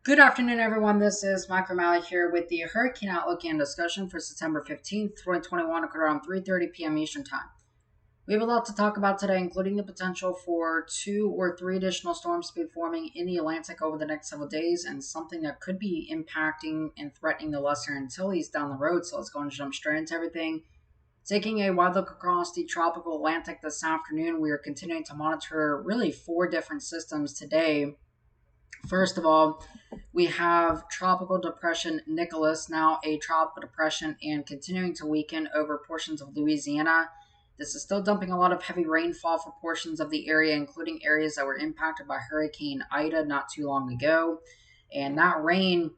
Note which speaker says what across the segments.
Speaker 1: Good afternoon, everyone. This is Mike O'Malley here with the Hurricane Outlook and discussion for September 15th, 2021, around 3:30 p.m. Eastern Time. We have a lot to talk about today, including the potential for 2 or 3 additional storms to be forming in the Atlantic over the next several days, and something that could be impacting and threatening the Lesser Antilles down the road. So let's go and jump straight into everything. Taking a wide look across the tropical Atlantic this afternoon, we are continuing to monitor really 4 different systems today. First of all, we have Tropical Depression Nicholas, now a tropical depression and continuing to weaken over portions of Louisiana. This is still dumping a lot of heavy rainfall for portions of the area, including areas that were impacted by Hurricane Ida not too long ago. And that rain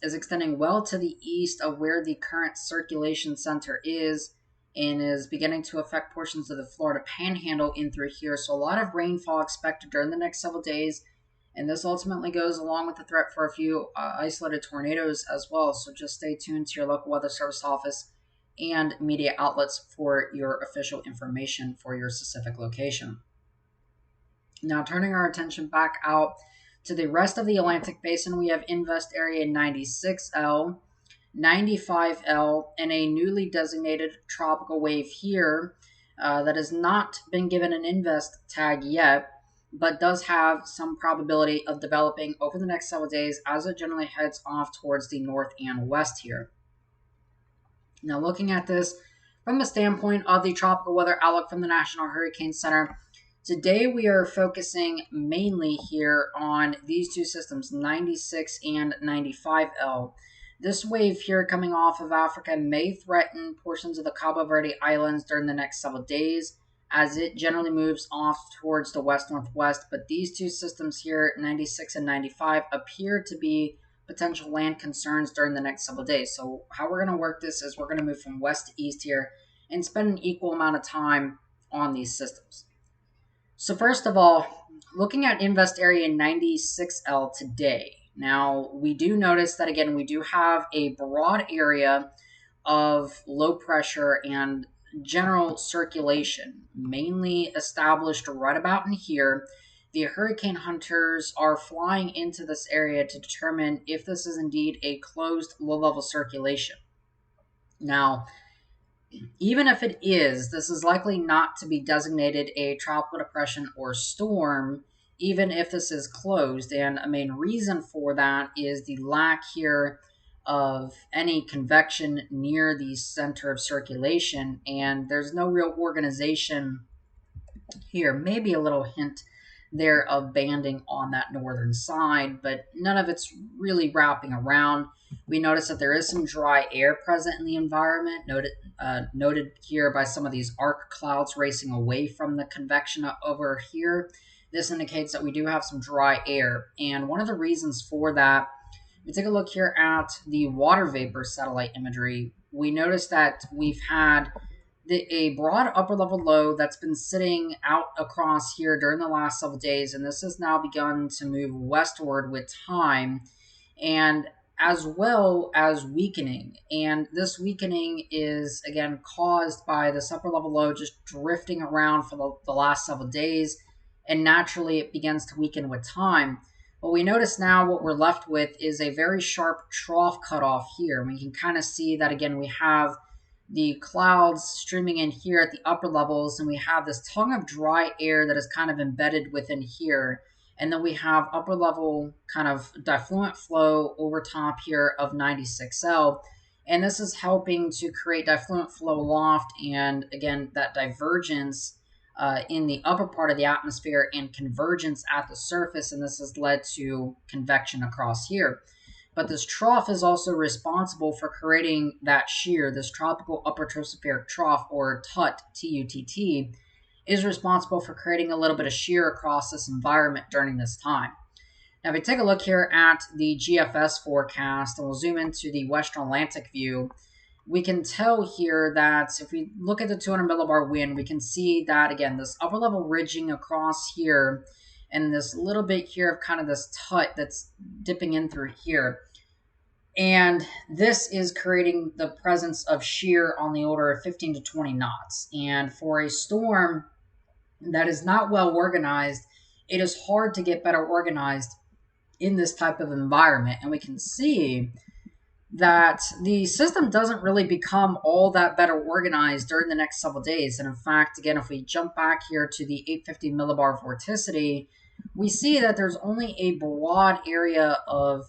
Speaker 1: is extending well to the east of where the current circulation center is and is beginning to affect portions of the Florida panhandle in through here. So, a lot of rainfall expected during the next several days, and this ultimately goes along with the threat for a few isolated tornadoes as well. So just stay tuned to your local weather service office and media outlets for your official information for your specific location. Now, turning our attention back out to the rest of the Atlantic Basin, we have Invest Area 96L, 95L, and a newly designated tropical wave here that has not been given an invest tag yet, but does have some probability of developing over the next several days as it generally heads off towards the north and west here. Now, looking at this from the standpoint of the tropical weather outlook from the National Hurricane Center, today we are focusing mainly here on these two systems, 96 and 95L. This wave here coming off of Africa may threaten portions of the Cabo Verde Islands during the next several days as it generally moves off towards the west-northwest. But these two systems here, 96 and 95, appear to be potential land concerns during the next several days. So how we're going to work this is we're going to move from west to east here and spend an equal amount of time on these systems. So first of all, looking at Invest Area 96L today. Now, we do notice that, again, we do have a broad area of low pressure and general circulation, mainly established right about in here. The hurricane hunters are flying into this area to determine if this is indeed a closed low-level circulation. Now, even if it is, this is likely not to be designated a tropical depression or storm, even if this is closed. And a main reason for that is the lack here of any convection near the center of circulation, and there's no real organization here. Maybe a little hint there of banding on that northern side, but none of it's really wrapping around. We notice that there is some dry air present in the environment, noted here by some of these arc clouds racing away from the convection over here. This indicates that we do have some dry air, and one of the reasons for that, if we take a look here at the water vapor satellite imagery, we notice that we've had a broad upper level low that's been sitting out across here during the last several days, and this has now begun to move westward with time, and as well as weakening. And this weakening is again caused by this upper level low just drifting around for the last several days, and naturally it begins to weaken with time. But we notice now what we're left with is a very sharp trough cutoff here. We can kind of see that again we have the clouds streaming in here at the upper levels, and we have this tongue of dry air that is kind of embedded within here. And then we have upper level kind of diffluent flow over top here of 96L. And this is helping to create diffluent flow aloft, and again, that divergence in the upper part of the atmosphere and convergence at the surface, and this has led to convection across here. But this trough is also responsible for creating that shear. This tropical upper tropospheric trough, or TUTT, T-U-T-T, is responsible for creating a little bit of shear across this environment during this time. Now, if we take a look here at the GFS forecast, and we'll zoom into the Western Atlantic view, we can tell here that if we look at the 200 millibar wind, we can see that, again, this upper level ridging across here, and this little bit here of kind of this TUTT that's dipping in through here. And this is creating the presence of shear on the order of 15 to 20 knots. And for a storm that is not well organized, it is hard to get better organized in this type of environment. And we can see that the system doesn't really become all that better organized during the next several days. And in fact, again, if we jump back here to the 850 millibar vorticity, we see that there's only a broad area of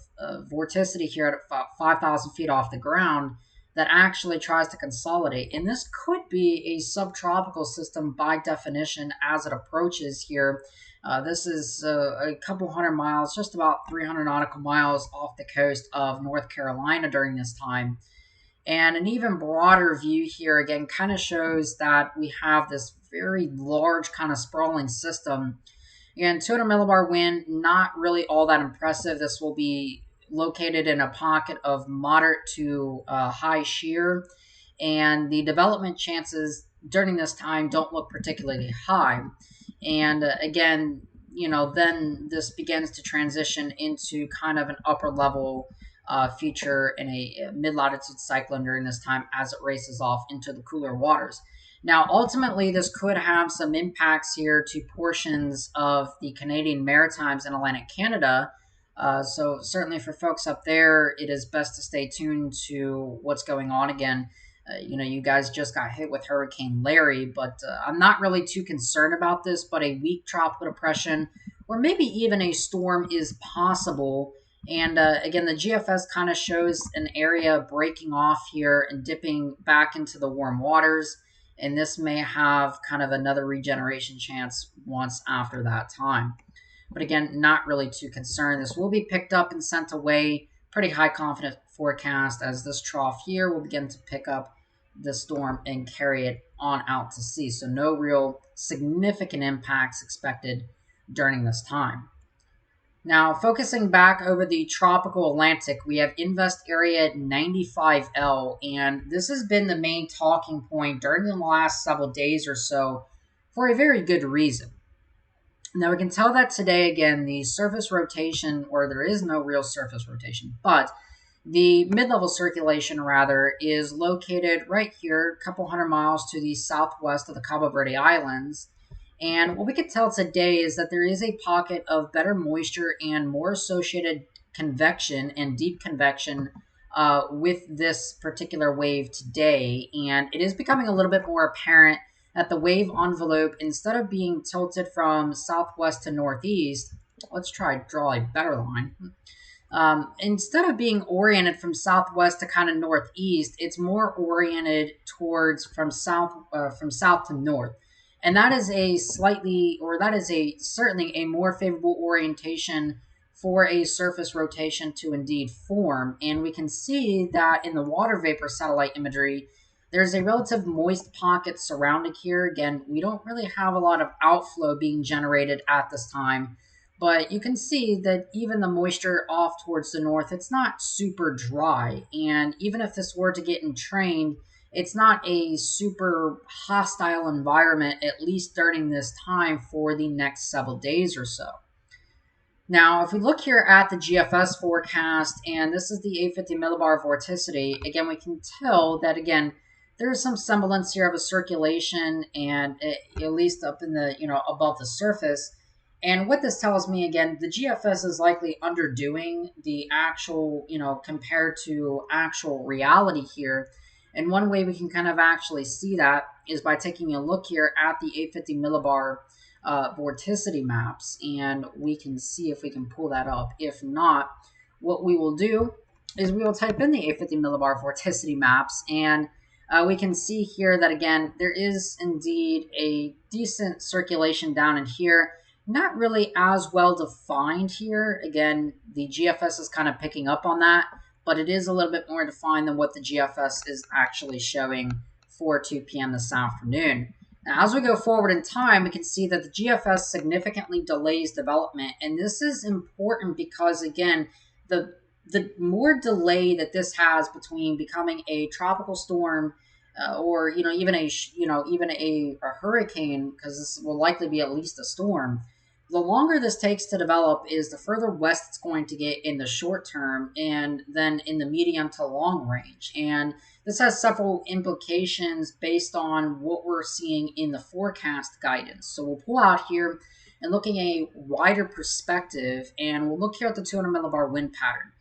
Speaker 1: vorticity here at about 5,000 feet off the ground that actually tries to consolidate. And this could be a subtropical system by definition as it approaches here. This is a couple hundred miles, just about 300 nautical miles off the coast of North Carolina during this time. And an even broader view here, again, kind of shows that we have this very large kind of sprawling system. And 200 millibar wind, not really all that impressive. This will be located in a pocket of moderate to high shear. And the development chances during this time don't look particularly high. And again, then this begins to transition into kind of an upper level feature in a mid-latitude cyclone during this time as it races off into the cooler waters. Now, ultimately, this could have some impacts here to portions of the Canadian Maritimes and Atlantic Canada. So certainly for folks up there, it is best to stay tuned to what's going on again. You guys just got hit with Hurricane Larry, but I'm not really too concerned about this, but a weak tropical depression or maybe even a storm is possible. And again, the GFS kind of shows an area breaking off here and dipping back into the warm waters. And this may have kind of another regeneration chance once after that time. But again, not really too concerned. This will be picked up and sent away. Pretty high confidence forecast as this trough here will begin to pick up the storm and carry it on out to sea. So no real significant impacts expected during this time. Now, focusing back over the tropical Atlantic, we have invest area 95L, and this has been the main talking point during the last several days or so for a very good reason. Now, we can tell that today, again, the surface rotation, or there is no real surface rotation, but the mid-level circulation, rather, is located right here, a couple hundred miles to the southwest of the Cabo Verde Islands. And what we can tell today is that there is a pocket of better moisture and more associated convection and deep convection with this particular wave today. And it is becoming a little bit more apparent that the wave envelope, instead of being tilted from southwest to northeast, let's try to draw a better line. Instead of being oriented from southwest to kind of northeast, it's more oriented towards from south to north. And that is certainly a more favorable orientation for a surface rotation to indeed form. And we can see that in the water vapor satellite imagery, there's a relative moist pocket surrounding here. Again, we don't really have a lot of outflow being generated at this time, but you can see that even the moisture off towards the north, it's not super dry. And even if this were to get entrained, it's not a super hostile environment, at least during this time for the next several days or so. Now, if we look here at the GFS forecast, and this is the 850 millibar vorticity, again, we can tell that, again, there is some semblance here of a circulation, and at least up in the, above the surface. And what this tells me, again, the GFS is likely underdoing the actual, compared to actual reality here. And one way we can kind of actually see that is by taking a look here at the 850 millibar vorticity maps. And we can see if we can pull that up. If not, what we will do is we will type in the 850 millibar vorticity maps, and we can see here that, again, there is indeed a decent circulation down in here. Not really as well defined here. Again, the GFS is kind of picking up on that, but it is a little bit more defined than what the GFS is actually showing for 2 p.m. this afternoon. Now, as we go forward in time, we can see that the GFS significantly delays development, and this is important because, again, the more delay that this has between becoming a tropical storm or even a hurricane, because this will likely be at least a storm, the longer this takes to develop is the further west it's going to get in the short term and then in the medium to long range. And this has several implications based on what we're seeing in the forecast guidance. So we'll pull out here and looking a wider perspective. And we'll look here at the 200 millibar wind pattern.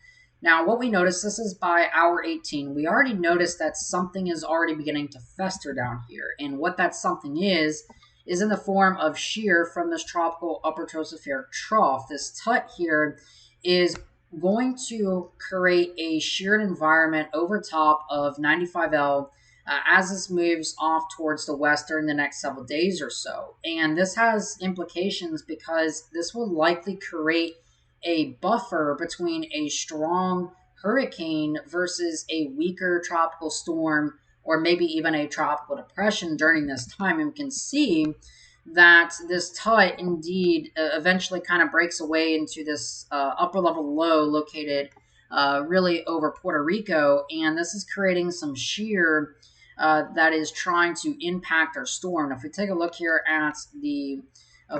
Speaker 1: Now, what we notice, this is by hour 18. We already noticed that something is already beginning to fester down here. And what that something is in the form of shear from this tropical upper tropospheric trough. This tut here is going to create a sheared environment over top of 95L as this moves off towards the west during the next several days or so. And this has implications because this will likely create a buffer between a strong hurricane versus a weaker tropical storm, or maybe even a tropical depression during this time. And we can see that this tut indeed eventually kind of breaks away into this upper level low located really over Puerto Rico, and this is creating some shear that is trying to impact our storm. Now, if we take a look here at the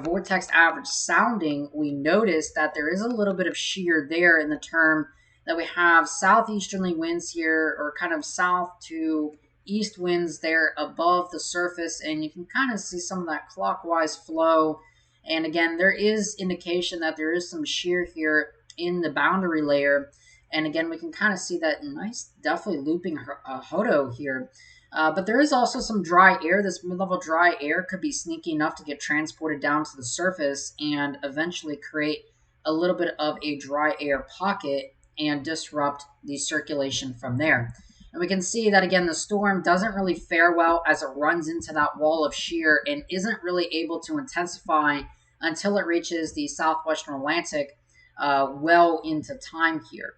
Speaker 1: vortex average sounding, we notice that there is a little bit of shear there in the term that we have southeasterly winds here, or kind of south to east winds there above the surface, and you can kind of see some of that clockwise flow. And again, there is indication that there is some shear here in the boundary layer. And again, we can kind of see that nice, definitely looping hodo here. But there is also some dry air. This mid-level dry air could be sneaky enough to get transported down to the surface and eventually create a little bit of a dry air pocket and disrupt the circulation from there. And we can see that, again, the storm doesn't really fare well as it runs into that wall of shear and isn't really able to intensify until it reaches the southwestern Atlantic well into time here.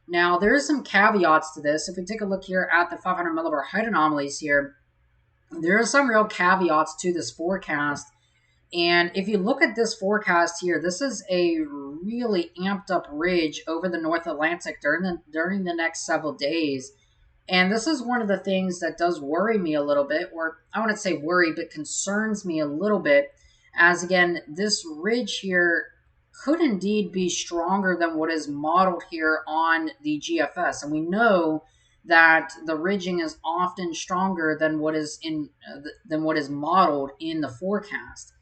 Speaker 1: Now, there is some caveats to this. If we take a look here at the 500 millibar height anomalies here, there are some real caveats to this forecast. And if you look at this forecast here, this is a really amped up ridge over the North Atlantic during the next several days. And this is one of the things that does worry me a little bit, or I wouldn't say worry, but concerns me a little bit, as again, this ridge here could indeed be stronger than what is modeled here on the GFS. And we know that the ridging is often stronger than what is modeled in the forecast.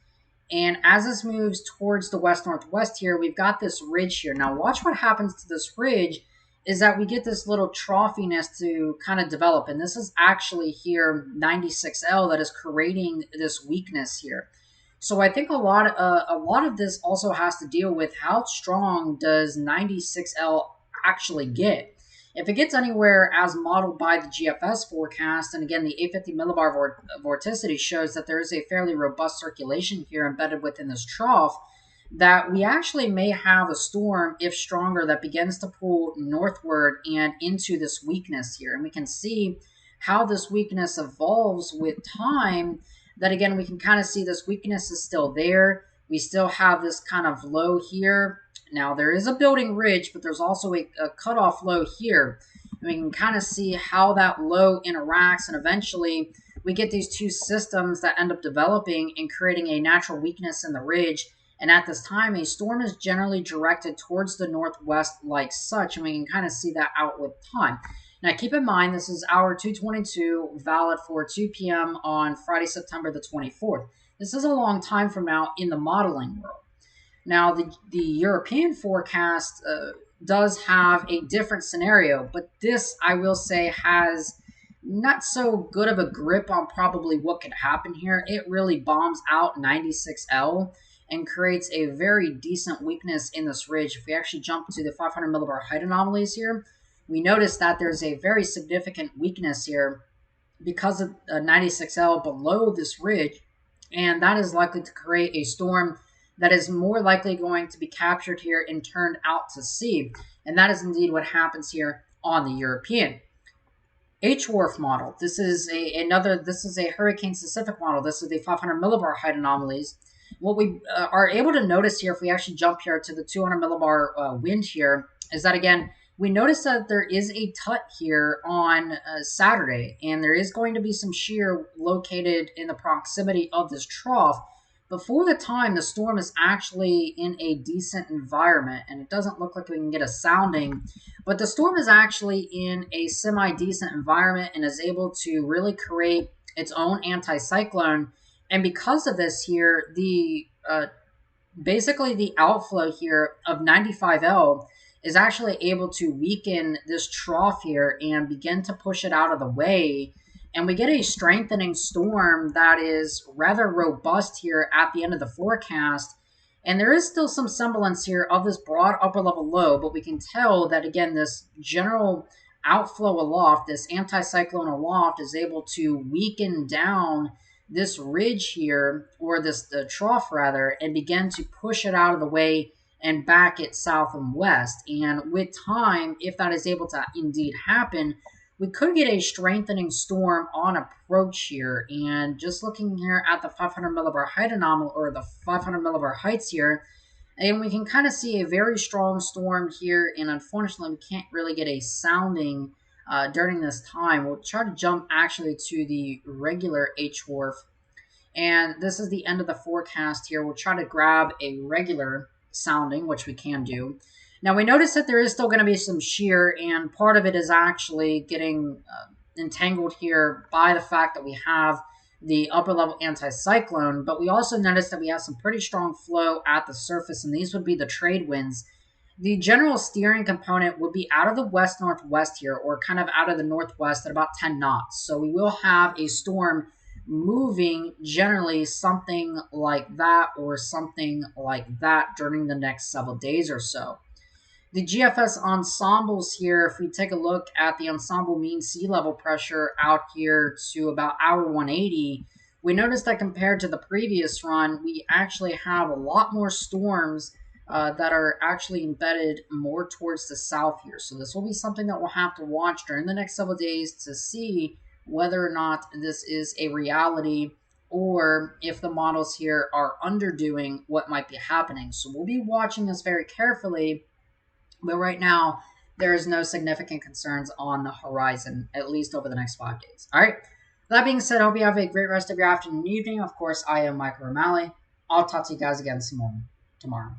Speaker 1: And as this moves towards the west-northwest here, we've got this ridge here. Now watch what happens to this ridge is that we get this little troughiness to kind of develop. And this is actually here 96L that is creating this weakness here. So I think a lot of this also has to deal with how strong does 96L actually get. If it gets anywhere as modeled by the GFS forecast, and again, the 850 millibar vorticity shows that there is a fairly robust circulation here embedded within this trough, that we actually may have a storm, if stronger, that begins to pull northward and into this weakness here. And we can see how this weakness evolves with time, that again, we can kind of see this weakness is still there. We still have this kind of low here. Now, there is a building ridge, but there's also a cutoff low here. And we can kind of see how that low interacts, and eventually we get these two systems that end up developing and creating a natural weakness in the ridge. And at this time, a storm is generally directed towards the northwest like such, and we can kind of see that out with time. Now, keep in mind, this is hour 222, valid for 2 p.m. on Friday, September the 24th. This is a long time from now in the modeling world. Now, the European forecast does have a different scenario, but this, I will say, has not so good of a grip on probably what could happen here. It really bombs out 96L and creates a very decent weakness in this ridge. If we actually jump to the 500 millibar height anomalies here, we notice that there's a very significant weakness here because of 96L below this ridge, and that is likely to create a storm that is more likely going to be captured here and turned out to sea. And that is indeed what happens here on the European. HWRF model. This is a hurricane specific model. This is the 500 millibar height anomalies. What we are able to notice here, if we actually jump here to the 200 millibar wind here, is that again, we notice that there is a tut here on Saturday, and there is going to be some shear located in the proximity of this trough. Before the time, the storm is actually in a decent environment, and it doesn't look like we can get a sounding, but the storm is actually in a semi-decent environment and is able to really create its own anticyclone. And because of this here, the basically the outflow here of 95L is actually able to weaken this trough here and begin to push it out of the way. And we get a strengthening storm that is rather robust here at the end of the forecast. And there is still some semblance here of this broad upper level low, but we can tell that, again, this general outflow aloft, this anticyclone aloft, is able to weaken down this ridge here, or this the trough rather, and begin to push it out of the way and back it south and west. And with time, if that is able to indeed happen, we could get a strengthening storm on approach here. And just looking here at the 500 millibar height anomaly, or the 500 millibar heights here, and we can kind of see a very strong storm here. And unfortunately, we can't really get a sounding during this time. We'll try to jump actually to the regular HWRF. And this is the end of the forecast here. We'll try to grab a regular sounding, which we can do. Now, we notice that there is still going to be some shear, and part of it is actually getting entangled here by the fact that we have the upper level anticyclone, but we also notice that we have some pretty strong flow at the surface, and these would be the trade winds. The general steering component would be out of the west-northwest here, or kind of out of the northwest at about 10 knots. So we will have a storm moving generally something like that or something like that during the next several days or so. The GFS ensembles here, if we take a look at the ensemble mean sea level pressure out here to about hour 180, we notice that compared to the previous run, we actually have a lot more storms that are actually embedded more towards the south here. So this will be something that we'll have to watch during the next several days to see whether or not this is a reality, or if the models here are underdoing what might be happening. So we'll be watching this very carefully. But right now, there is no significant concerns on the horizon, at least over the next 5 days. All right. That being said, I hope you have a great rest of your afternoon and evening. Of course, I am Michael O'Malley. I'll talk to you guys again tomorrow.